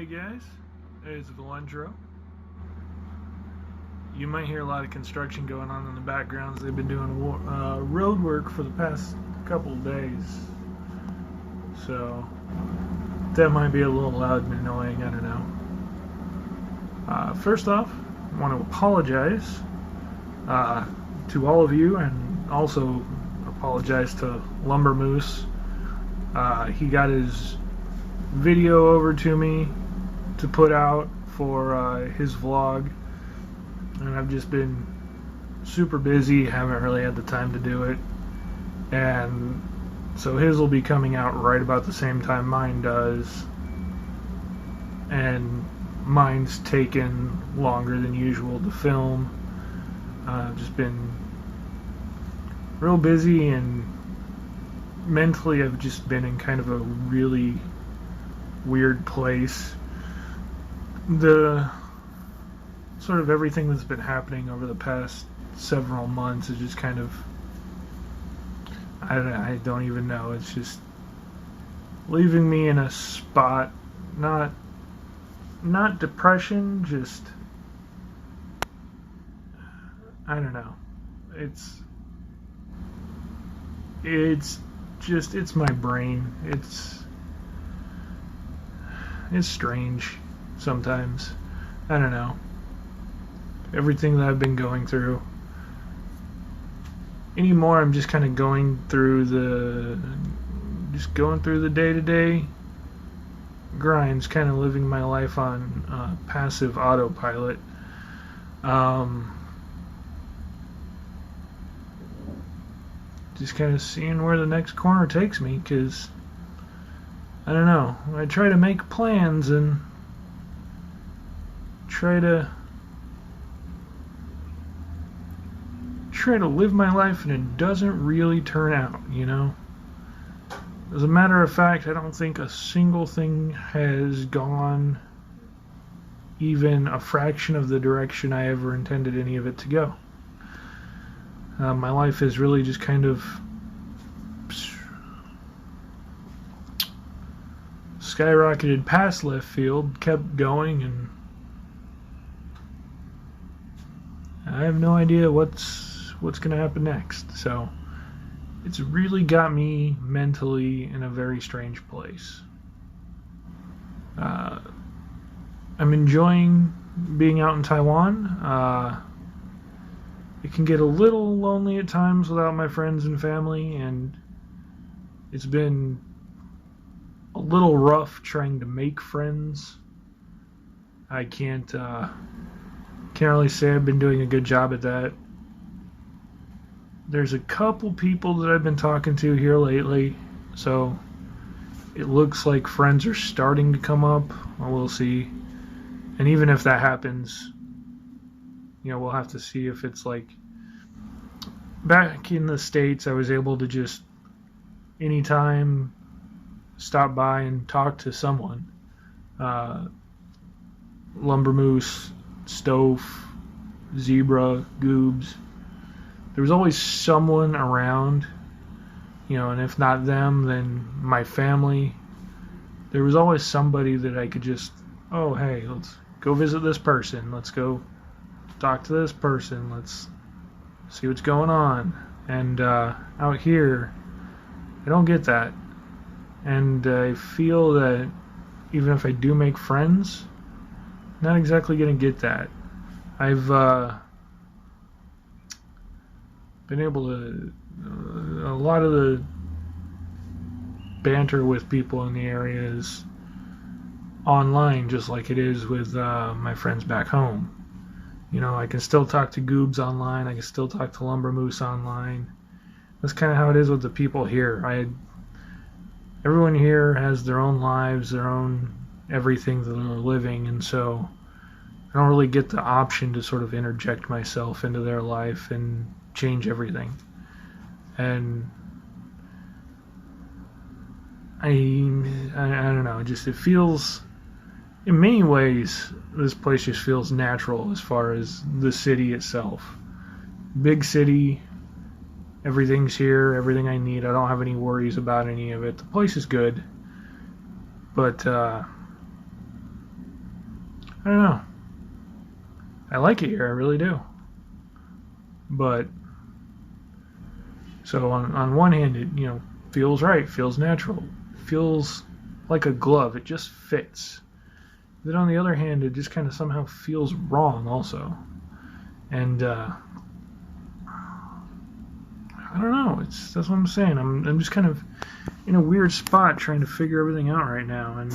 Hey guys, it's Valentro. You might hear a lot of construction going on in the backgrounds. They've been doing road work for the past couple of days, so that might be a little loud and annoying. I don't know. First off, I want to apologize to all of you, and also apologize to Lumber Moose. He got his video over to me to put out for his vlog, and I've just been super busy, haven't really had the time to do it, and so his will be coming out right about the same time mine does, and mine's taken longer than usual to film. I've just been real busy, and mentally I've just been in kind of a really weird place. The sort of everything that's been happening over the past several months is just kind of, I don't even know, it's just leaving me in a spot, not depression, just, I don't know, it's just, it's my brain, it's strange sometimes. I don't know. Everything that I've been going through. Anymore, I'm just kind of going through the day-to-day grinds, kind of living my life on passive autopilot. Just kind of seeing where the next corner takes me, because I don't know. I try to make plans and try to live my life, and it doesn't really turn out, you know? As a matter of fact, I don't think a single thing has gone even a fraction of the direction I ever intended any of it to go. My life has really just kind of skyrocketed past left field, kept going, and I have no idea what's going to happen next. So it's really got me mentally in a very strange place. I'm enjoying being out in Taiwan. It can get a little lonely at times without my friends and family, and it's been a little rough trying to make friends. I can't really say I've been doing a good job at that. There's a couple people that I've been talking to here lately, so it looks like friends are starting to come up. Well, we'll see. And even if that happens, you know, we'll have to see if it's like back in the States, I was able to just anytime stop by and talk to someone. Lumber Moose, Stove, Zebra, Goobs. There was always someone around, you know, and if not them, then my family. There was always somebody that I could just, oh, hey, let's go visit this person. Let's go talk to this person. Let's see what's going on. And out here, I don't get that. And I feel that even if I do make friends, I'm not exactly going to get that. I've been able to, a lot of the banter with people in the area is online, just like it is with my friends back home. You know, I can still talk to Goobs online, I can still talk to Lumber Moose online. That's kind of how it is with the people here. Everyone here has their own lives, their own everything that they're living, and so I don't really get the option to sort of interject myself into their life and change everything. And I don't know, it feels, in many ways, this place just feels natural as far as the city itself. Big city, everything's here, everything I need. I don't have any worries about any of it. The place is good, but I don't know. I like it here, I really do. But so on one hand, it feels right, feels natural, feels like a glove. It just fits. Then on the other hand, it just kind of somehow feels wrong also. And I don't know. That's what I'm saying. I'm just kind of in a weird spot trying to figure everything out right now, and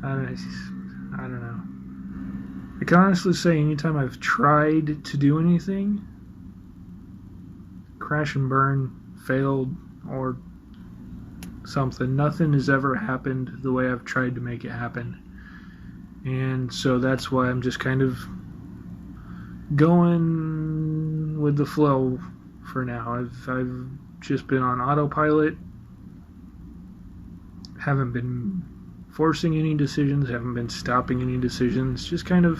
I don't know. I can honestly say anytime I've tried to do anything, crash and burn, failed, or something, nothing has ever happened the way I've tried to make it happen. And so that's why I'm just kind of going with the flow for now. I've just been on autopilot, haven't been forcing any decisions, haven't been stopping any decisions, just kind of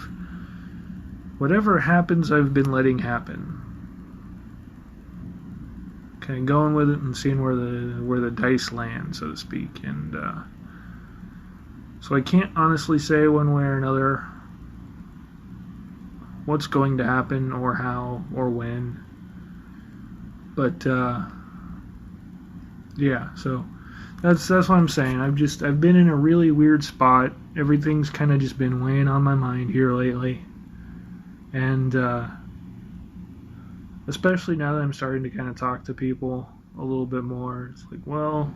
whatever happens I've been letting happen. Kind of going with it and seeing where the dice land, so to speak. And so I can't honestly say one way or another what's going to happen or how or when. But yeah, so that's what I'm saying. I've been in a really weird spot. Everything's kind of just been weighing on my mind here lately. And especially now that I'm starting to kind of talk to people a little bit more, it's like, well,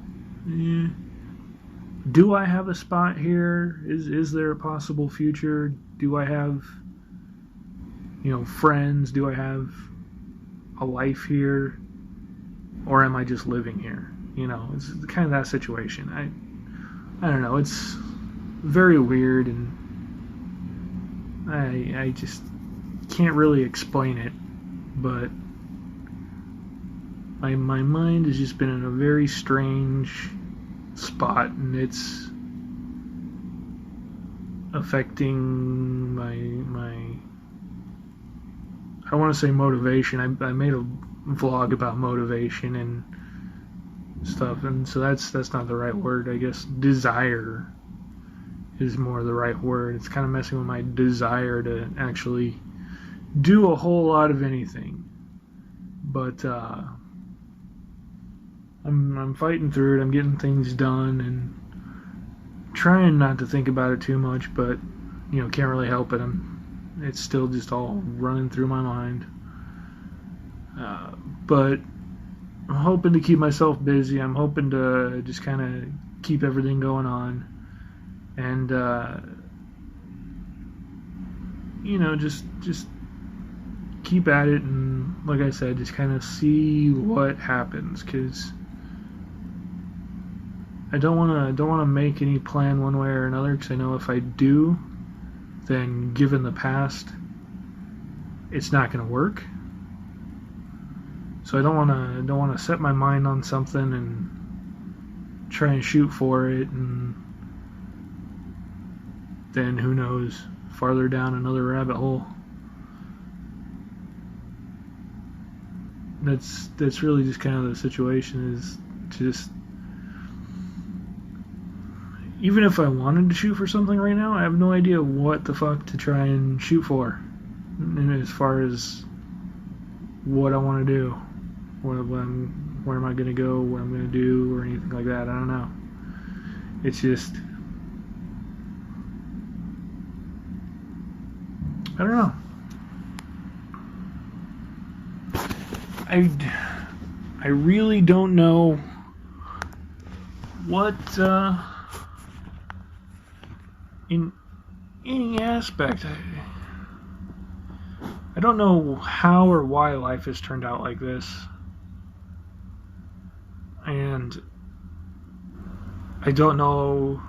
do I have a spot here? Is there a possible future? Do I have, friends? Do I have a life here? Or am I just living here? It's kind of that situation. I don't know. It's very weird, and I just can't really explain it. But my mind has just been in a very strange spot, and it's affecting my I want to say motivation. I made a vlog about motivation and stuff, and so that's not the right word. I guess desire is more the right word. It's kind of messing with my desire to actually do a whole lot of anything. But I'm fighting through it. I'm getting things done and trying not to think about it too much, but can't really help it. It's still just all running through my mind. But I'm hoping to keep myself busy. I'm hoping to just kind of keep everything going on, and just keep at it. And like I said, just kind of see what happens, because I don't want to make any plan one way or another, because I know if I do, then given the past, it's not going to work. So I don't want to set my mind on something and try and shoot for it, and then who knows, farther down another rabbit hole. That's really just kind of the situation. Is just, even if I wanted to shoot for something right now, I have no idea what the fuck to try and shoot for. And as far as what I want to do, where am I going to go, what I'm going to do, or anything like that, I don't know. It's just, I don't know. I really don't know what in any aspect. I don't know how or why life has turned out like this, and I don't know.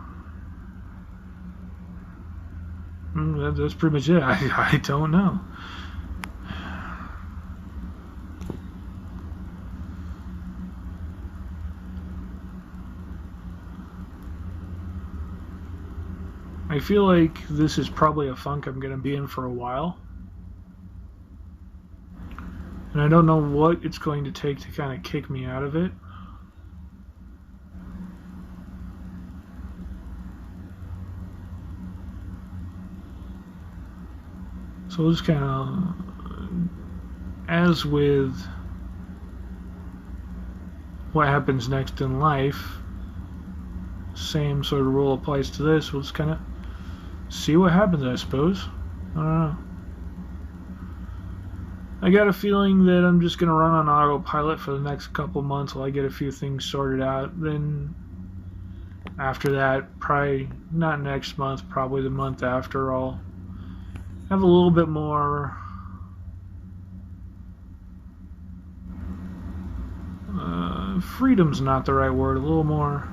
That's pretty much it. I don't know. I feel like this is probably a funk I'm going to be in for a while. And I don't know what it's going to take to kind of kick me out of it. So it's kind of, as with what happens next in life, same sort of rule applies to this. We'll just kind of see what happens, I suppose. I don't know. I got a feeling that I'm just going to run on autopilot for the next couple months while I get a few things sorted out. Then after that, probably not next month, probably the month after, I'll have a little bit more freedom's not the right word, a little more,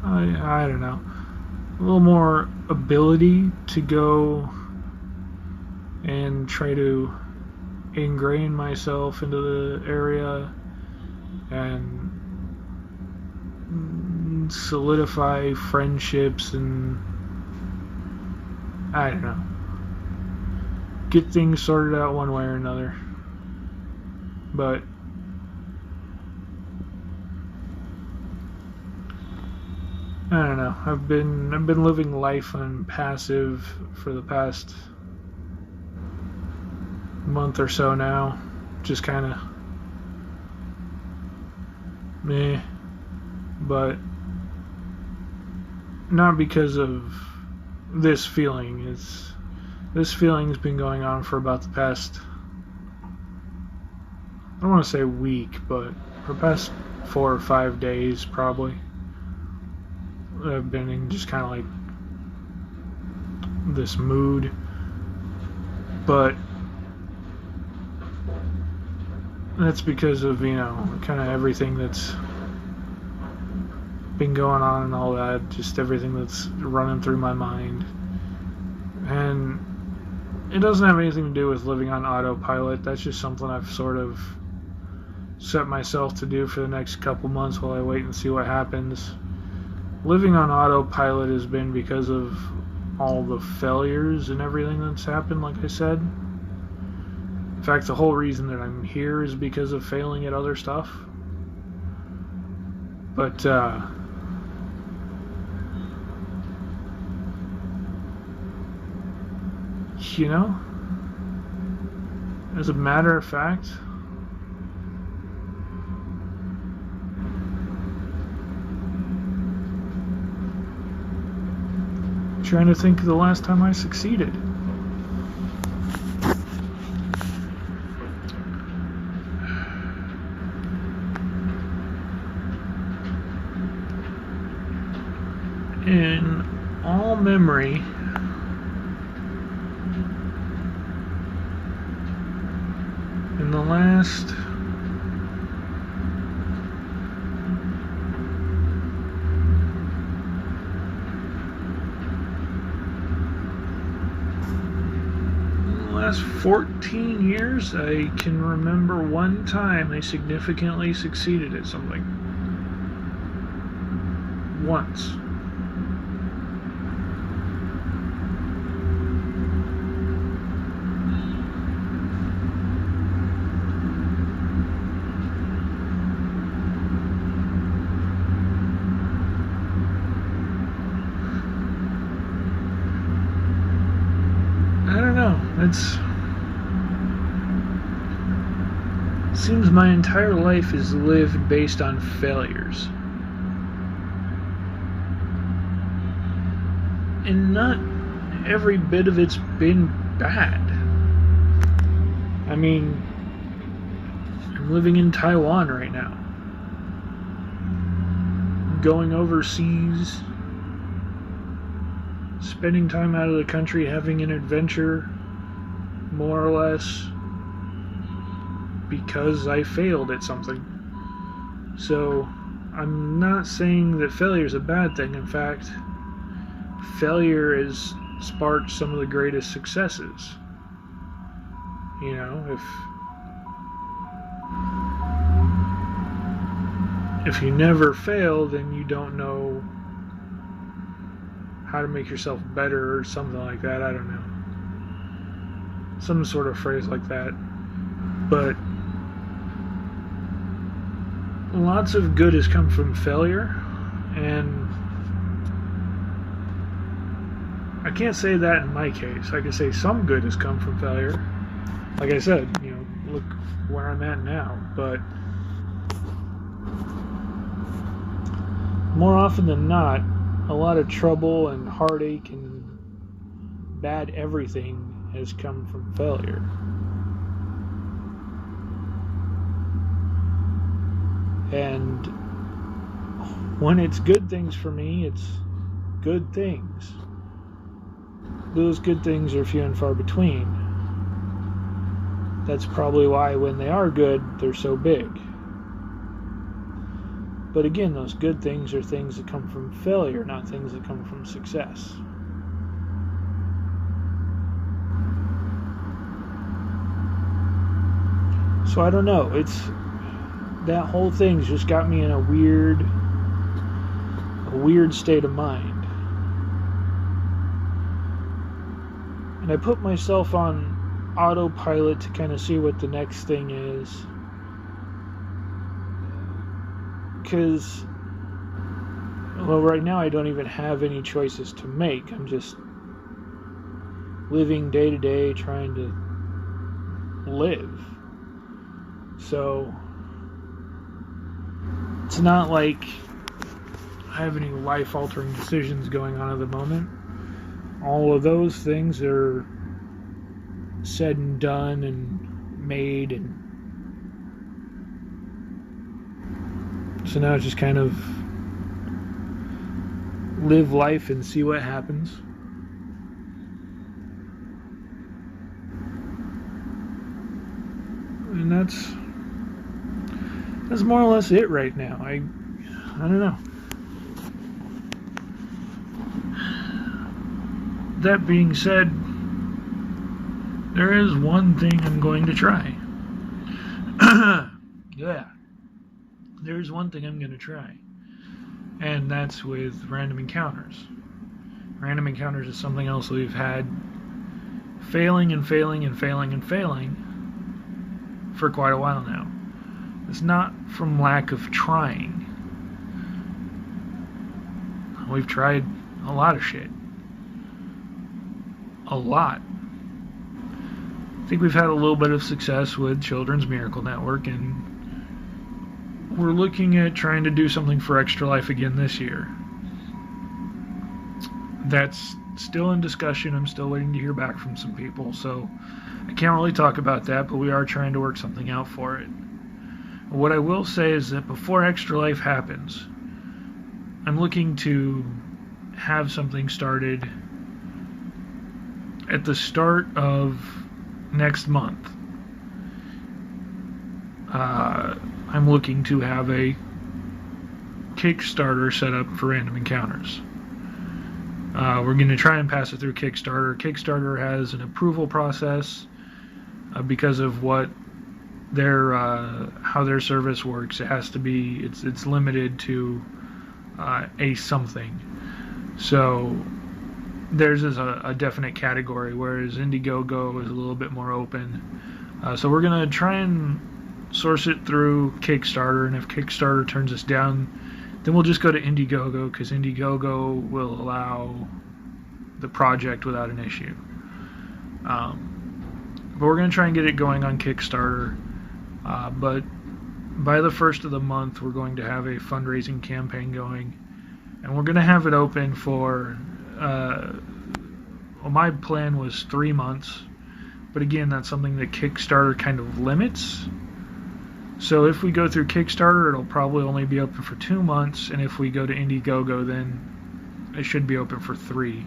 I don't know, a little more ability to go and try to ingrain myself into the area and solidify friendships and, I don't know, get things sorted out one way or another. But I don't know. I've been living life on passive for the past month or so now. Just kind of meh. But not because of this feeling. This feeling's been going on for about the past, I don't want to say week, but for the past 4 or 5 days probably. I've been in just kind of like this mood, but that's because of, you know, kind of everything that's been going on and all that, just everything that's running through my mind. And it doesn't have anything to do with living on autopilot. That's just something I've sort of set myself to do for the next couple months while I wait and see what happens. Living on autopilot has been because of all the failures and everything that's happened, like I said. In fact, the whole reason that I'm here is because of failing at other stuff. But, you know, as a matter of fact, trying to think of the last time I succeeded. In all memory, in the last last 14 years, I can remember one time I significantly succeeded at something. Once. I don't know. It seems my entire life is lived based on failures. And not every bit of it's been bad. I mean, I'm living in Taiwan right now. Going overseas, spending time out of the country, having an adventure, more or less, because I failed at something. So, I'm not saying that failure is a bad thing. In fact, failure has sparked some of the greatest successes. You know, if you never fail, then you don't know how to make yourself better or something like that. I don't know. Some sort of phrase like that. But lots of good has come from failure, and I can't say that in my case. I can say some good has come from failure. Like I said, look where I'm at now. But more often than not, a lot of trouble and heartache and bad everything has come from failure. And when it's good things for me, it's good things. Those good things are few and far between. That's probably why when they are good, they're so big. But again, those good things are things that come from failure, not things that come from success. So I don't know. That whole thing's just got me in a weird state of mind. And I put myself on autopilot to kind of see what the next thing is. Because, well, right now I don't even have any choices to make. I'm just living day to day, trying to live. So it's not like I have any life-altering decisions going on at the moment. All of those things are said and done and made, and so now it's just kind of live life and see what happens. And that's more or less it right now. I don't know. That being said, there is one thing I'm going to try. Yeah. There's one thing I'm going to try. And that's with random encounters. Random encounters is something else we've had failing for quite a while now. It's not from lack of trying. We've tried a lot of shit. A lot. I think we've had a little bit of success with Children's Miracle Network, and we're looking at trying to do something for Extra Life again this year. That's still in discussion. I'm still waiting to hear back from some people, so I can't really talk about that, but we are trying to work something out for it. What I will say is that before Extra Life happens, I'm looking to have something started at the start of next month. I'm looking to have a Kickstarter set up for Random Encounters. We're going to try and pass it through Kickstarter. Kickstarter has an approval process because of what their how their service works. It has to be it's limited to a something. So theirs is a definite category, whereas Indiegogo is a little bit more open. So we're going to try and source it through Kickstarter, and if Kickstarter turns us down, then we'll just go to Indiegogo, because Indiegogo will allow the project without an issue. But we're going to try and get it going on Kickstarter. But by the first of the month, we're going to have a fundraising campaign going, and we're going to have it open for, well, my plan was 3 months, but again, that's something that Kickstarter kind of limits. So if we go through Kickstarter, it'll probably only be open for 2 months, and if we go to Indiegogo, then it should be open for 3.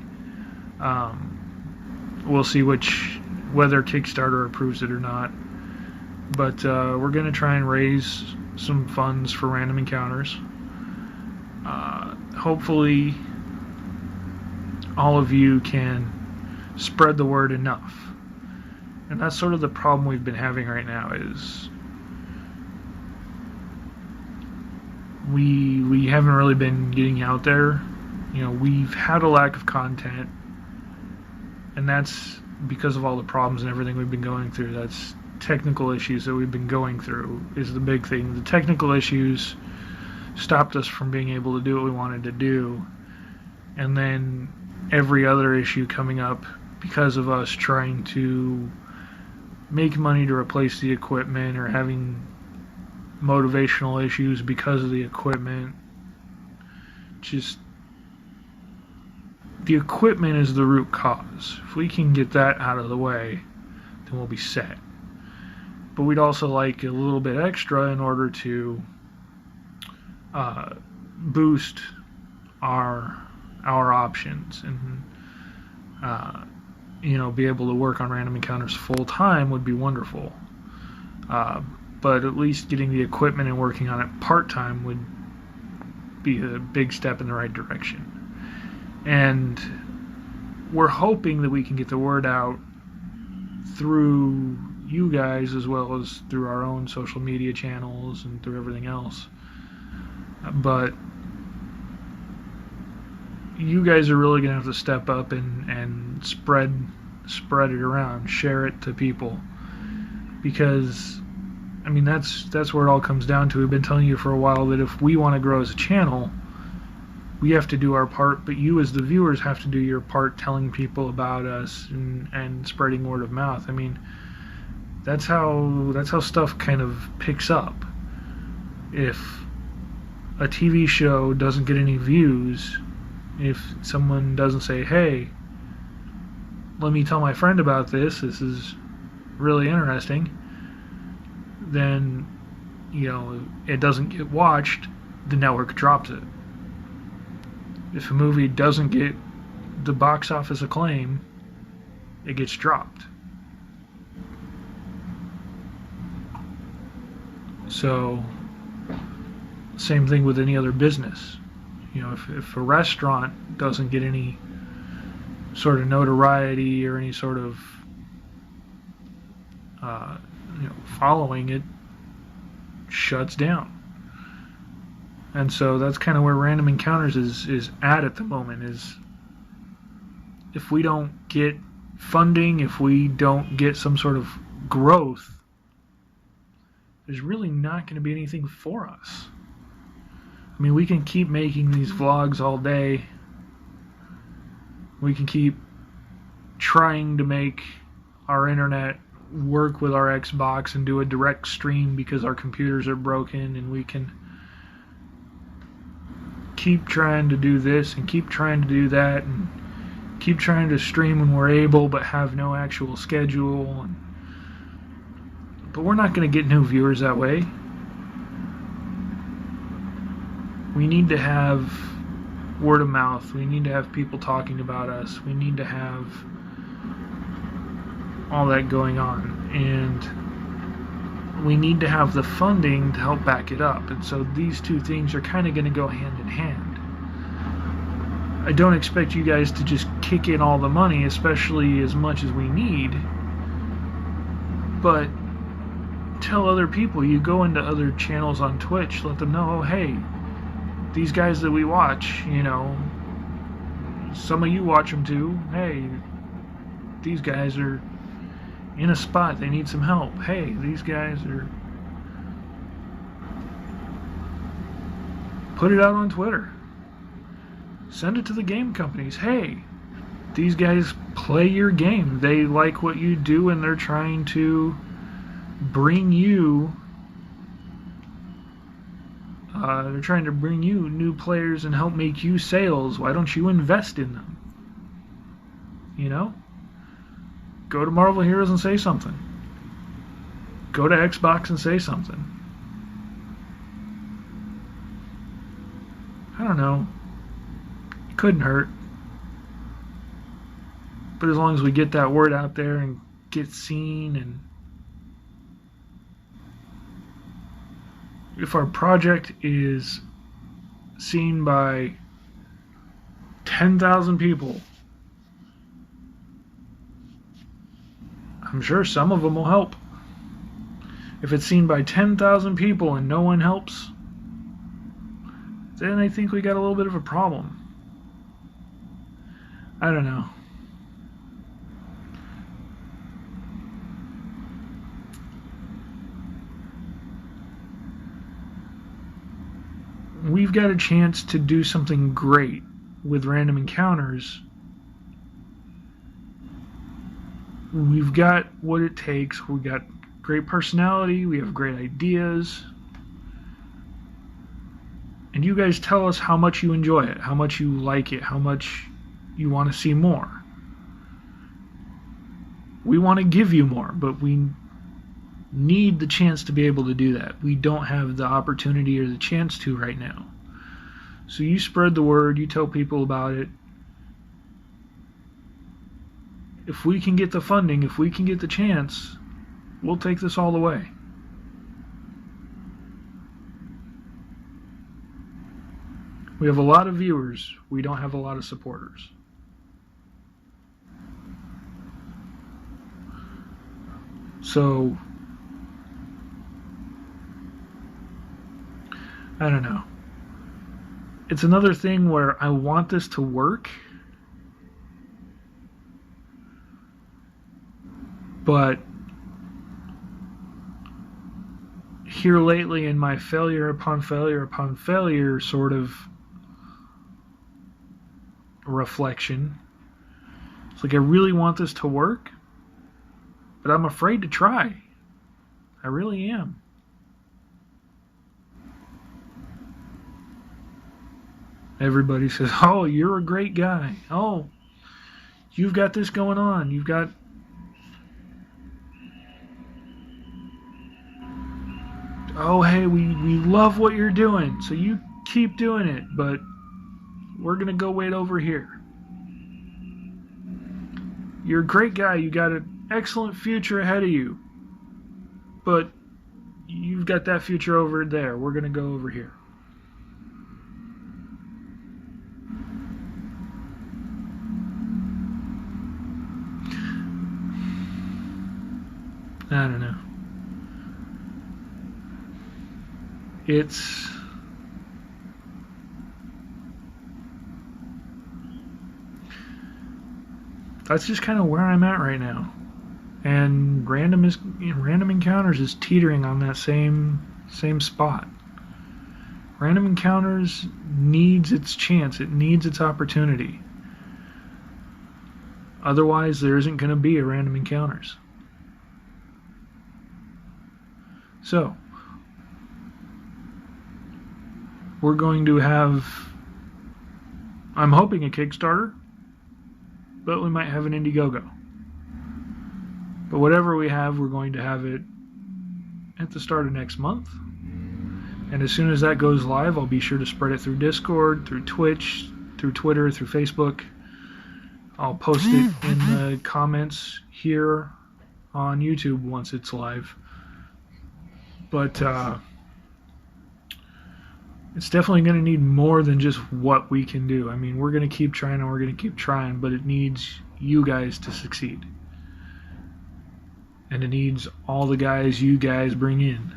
We'll see whether Kickstarter approves it or not. But we're going to try and raise some funds for Random Encounters. Hopefully, all of you can spread the word enough. And that's sort of the problem we've been having right now is we haven't really been getting out there. We've had a lack of content, and that's because of all the problems and everything we've been going through. That's technical issues that we've been going through is the big thing. The technical issues stopped us from being able to do what we wanted to do, and then every other issue coming up because of us trying to make money to replace the equipment, or having motivational issues because of the equipment. Just, the equipment is the root cause. If we can get that out of the way, then we'll be set. But we'd also like a little bit extra in order to boost our options, and be able to work on random encounters full time would be wonderful. But at least getting the equipment and working on it part time would be a big step in the right direction. And we're hoping that we can get the word out through you guys, as well as through our own social media channels and through everything else. But you guys are really going to have to step up and spread it around, share it to people, because that's where it all comes down to. We've been telling you for a while that if we want to grow as a channel, we have to do our part, but you as the viewers have to do your part, telling people about us and spreading word of mouth. That's how stuff kind of picks up. If a TV show doesn't get any views, if someone doesn't say, hey, let me tell my friend about this is really interesting, then it doesn't get watched, the network drops it. If a movie doesn't get the box office acclaim, it gets dropped. So, same thing with any other business. If a restaurant doesn't get any sort of notoriety or any sort of following, it shuts down. And so that's kind of where Random Encounters is at the moment. Is if we don't get funding, if we don't get some sort of growth, there's really not going to be anything for us. We can keep making these vlogs all day. We can keep trying to make our internet work with our Xbox and do a direct stream because our computers are broken, and we can keep trying to do this and keep trying to do that and keep trying to stream when we're able but have no actual schedule. But we're not going to get new viewers that way. We need to have word of mouth. We need to have people talking about us. We need to have all that going on. And we need to have the funding to help back it up. And so these two things are kind of going to go hand in hand. I don't expect you guys to just kick in all the money, especially as much as we need. But tell other people. You go into other channels on Twitch, let them know, oh, hey, these guys that we watch, some of you watch them too. Hey, these guys are in a spot, they need some help. Hey, these guys are... Put it out on Twitter. Send it to the game companies. Hey, these guys play your game. They like what you do, and they're trying to bring you new players and help make you sales. Why don't you invest in them? Go to Marvel Heroes and say something. Go to Xbox and say something. I don't know. It couldn't hurt. But as long as we get that word out there and get seen, and if our project is seen by 10,000 people, I'm sure some of them will help. If it's seen by 10,000 people and no one helps, then I think we got a little bit of a problem. I don't know. We've got a chance to do something great with Random Encounters we've got what it takes. We've got great personality. We have great ideas. And you guys tell us how much you enjoy it, how much you like it, how much you want to see more. We want to give you more, but we need the chance to be able to do that. We don't have the opportunity or the chance to right now. So you spread the word, you tell people about it. If we can get the funding, if we can get the chance, we'll take this all the way. We have a lot of viewers. We don't have a lot of supporters. So, I don't know. It's another thing where I want this to work, but here lately in my failure upon failure upon failure sort of reflection, it's like I really want this to work, but I'm afraid to try. I really am. Everybody says, oh, you're a great guy. Oh, you've got this going on. You've got... Oh, hey, we love what you're doing, so you keep doing it, but we're going to go wait over here. You're a great guy. You got an excellent future ahead of you, but you've got that future over there. We're going to go over here. I don't know. That's just kind of where I'm at right now. And random encounters is teetering on that same spot. Random encounters needs its chance. It needs its opportunity. Otherwise, there isn't going to be a random encounters. So, we're going to have, I'm hoping, a Kickstarter, but we might have an Indiegogo. But whatever we have, we're going to have it at the start of next month. And as soon as that goes live, I'll be sure to spread it through Discord, through Twitch, through Twitter, through Facebook. I'll post it in the comments here on YouTube once it's live. But it's definitely going to need more than just what we can do. I mean, we're going to keep trying and we're going to keep trying, but it needs you guys to succeed. And it needs all the guys you guys bring in.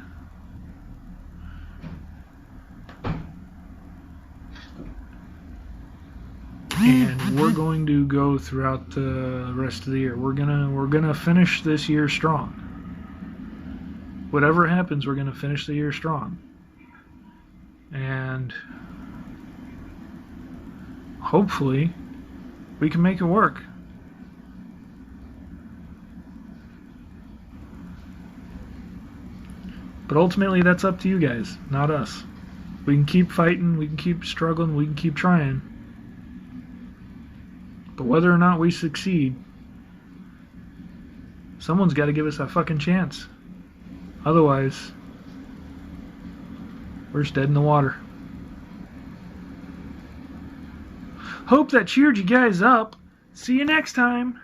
And we're going to go throughout the rest of the year. We're gonna finish this year strong. Whatever happens, we're gonna finish the year strong. And hopefully we can make it work. But ultimately that's up to you guys, not us. We can keep fighting, we can keep struggling, we can keep trying. But whether or not we succeed, someone's got to give us that fucking chance. Otherwise, we're just dead in the water. Hope that cheered you guys up. See you next time.